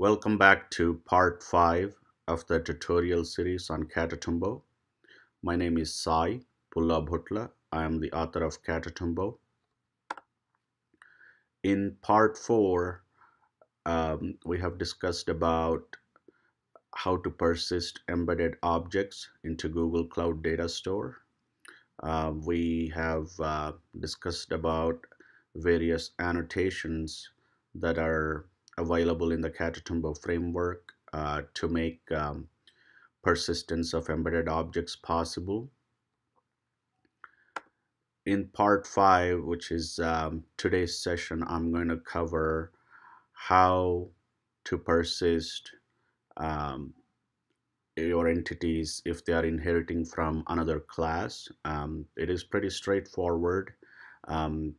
Welcome back to part 5 of the tutorial series on Catatumbo. My name is Sai Pulla Bhutla. I am the author of Catatumbo. In part 4, we have discussed about how to persist embedded objects into Google Cloud Datastore. We have discussed about various annotations that are available in the Catatumbo framework to make persistence of embedded objects possible. In part 5, which is today's session, I'm going to cover how to persist um, your entities if they are inheriting from another class. It is pretty straightforward. Um,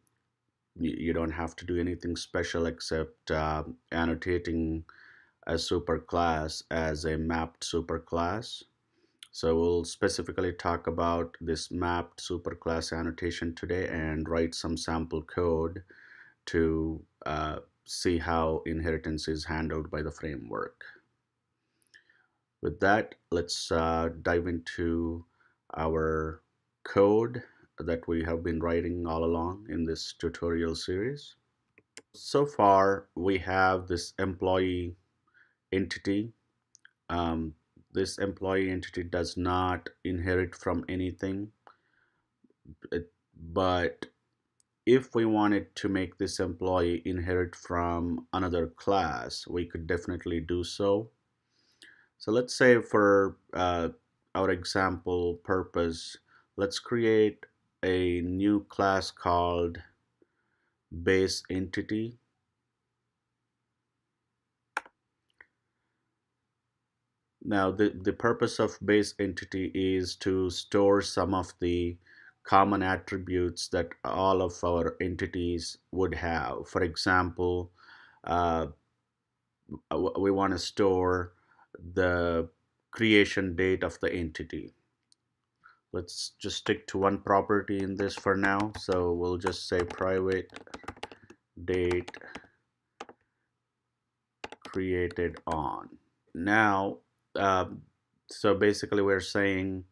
you don't have to do anything special except annotating a superclass as a mapped superclass. So we'll specifically talk about this mapped superclass annotation today and write some sample code to see how inheritance is handled by the framework. With that, let's dive into our code that we have been writing all along in this tutorial series. So far, we have this employee entity. Um, this employee entity does not inherit from anything, but if we wanted to make this employee inherit from another class, we could definitely do so. So let's say for our example purpose, let's create a new class called base entity. Now the purpose of base entity is to store some of the common attributes that all of our entities would have. For example, uh, we want to store the creation date of the entity. Let's just stick to one property in this for now. So we'll just say private date created on. Now, so basically we're saying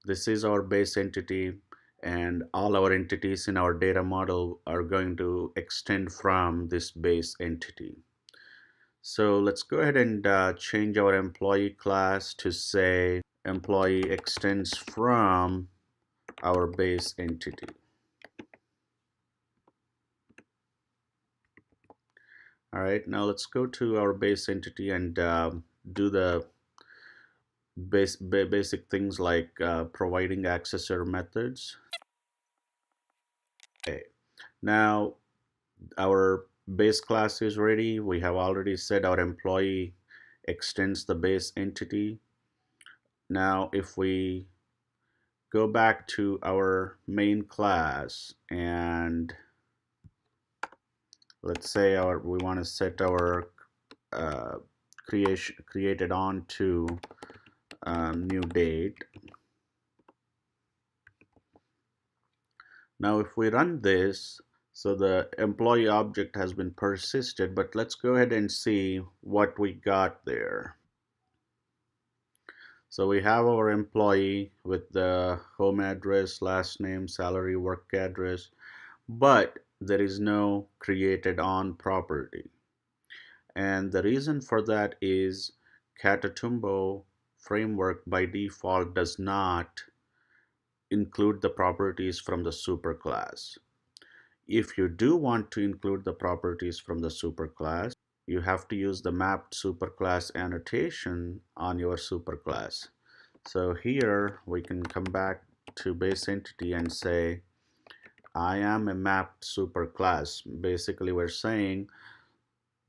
this is our base entity and all our entities in our data model are going to extend from this base entity. So let's go ahead and change our employee class to say employee extends from our base entity. All right, now let's go to our base entity and do the basic things like providing accessor methods. Okay, now our base class is ready. We have already said our employee extends the base entity. Now if we go back to our main class and let's say we want to set our created on to new date. Now if we run this, so the employee object has been persisted, but let's go ahead and see what we got there. So we have our employee with the home address, last name, salary, work address, but there is no created on property. And the reason for that is Catatumbo framework by default does not include the properties from the superclass. If you do want to include the properties from the superclass, you have to use the mapped superclass annotation on your superclass. So here we can come back to base entity and say, I am a mapped superclass. Basically, we're saying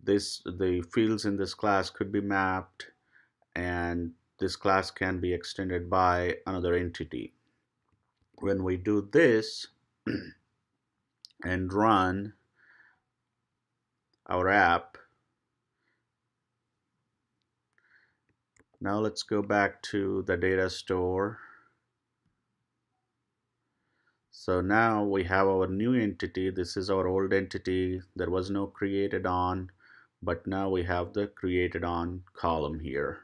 the fields in this class could be mapped and this class can be extended by another entity. When we do this and run our app, now let's go back to the data store. So now we have our new entity. This is our old entity. There was no created on, but now we have the created on column here.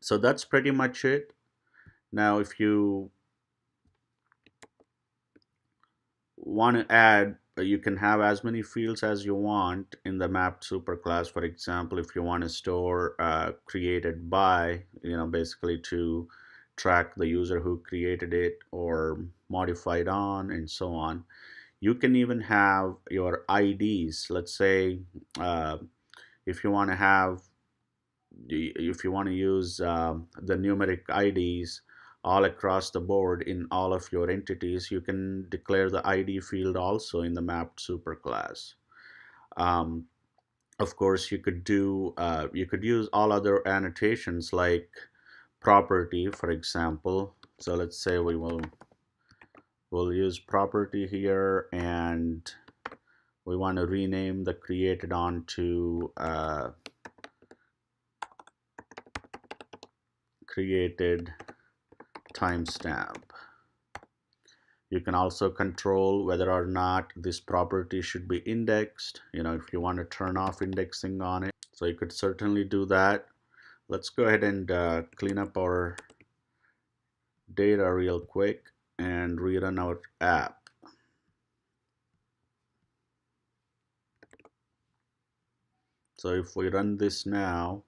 So that's pretty much it. Now if you want to add, you can have as many fields as you want in the mapped superclass. For example, if you want to store created by, basically to track the user who created it, or modified on, and so on. You can even have your IDs. Let's say uh, if you want to have if you want to use the numeric IDs all across the board in all of your entities, you can declare the ID field also in the mapped superclass. Um, of course, you could use all other annotations like property, for example. So let's say we'll use property here, and we want to rename the created on to created timestamp. You can also control whether or not this property should be indexed, if you want to turn off indexing on it. So you could certainly do that. Let's go ahead and clean up our data real quick and rerun our app. So if we run this now,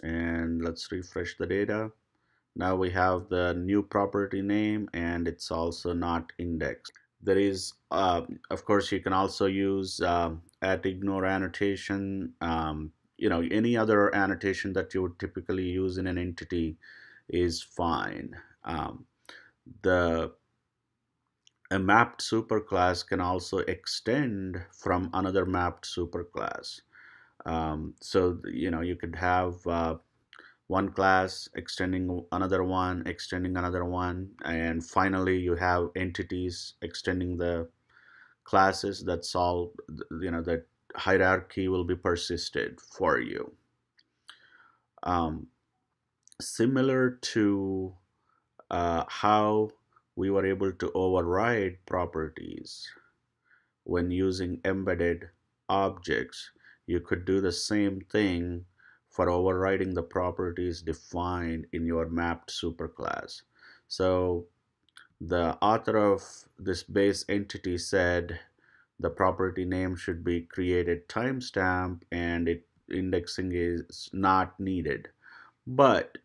and let's refresh the data, now we have the new property name, and it's also not indexed. There is, of course, you can also use at ignore annotation. Any other annotation that you would typically use in an entity is fine. The A mapped superclass can also extend from another mapped superclass. So you could have one class extending another one, extending another one, and finally you have entities extending the classes. That's all. That hierarchy will be persisted for you. um, Similar to how we were able to override properties when using embedded objects, you could do the same thing for overriding the properties defined in your mapped superclass. So the author of this base entity said the property name should be created timestamp, and indexing is not needed. But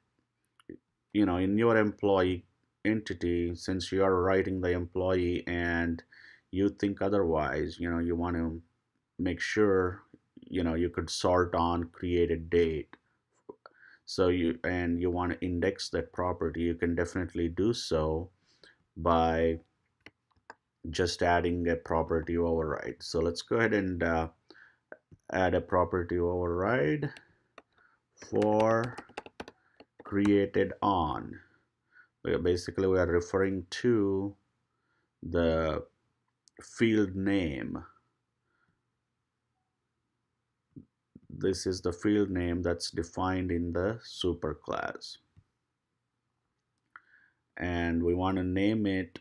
in your employee entity, since you are writing the employee and you think otherwise, you want to make sure you could sort on created date. So you want to index that property, you can definitely do so by just adding a property override. So let's go ahead and add a property override for created on. Basically, we are referring to the field name. This is the field name that's defined in the superclass, and we want to name it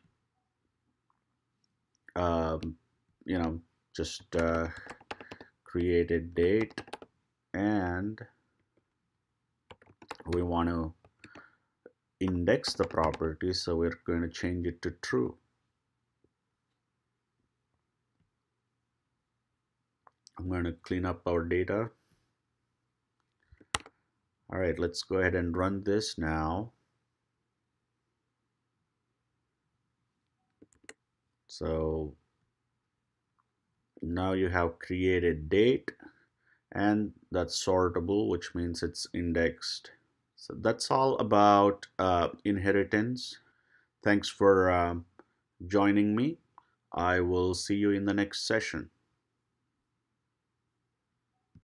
um, you know just created date, and we want to index the property, so we're going to change it to true. I'm going to clean up our data. All right, let's go ahead and run this now. So now you have created date, and that's sortable, which means it's indexed. So that's all about inheritance. Thanks for joining me. I will see you in the next session.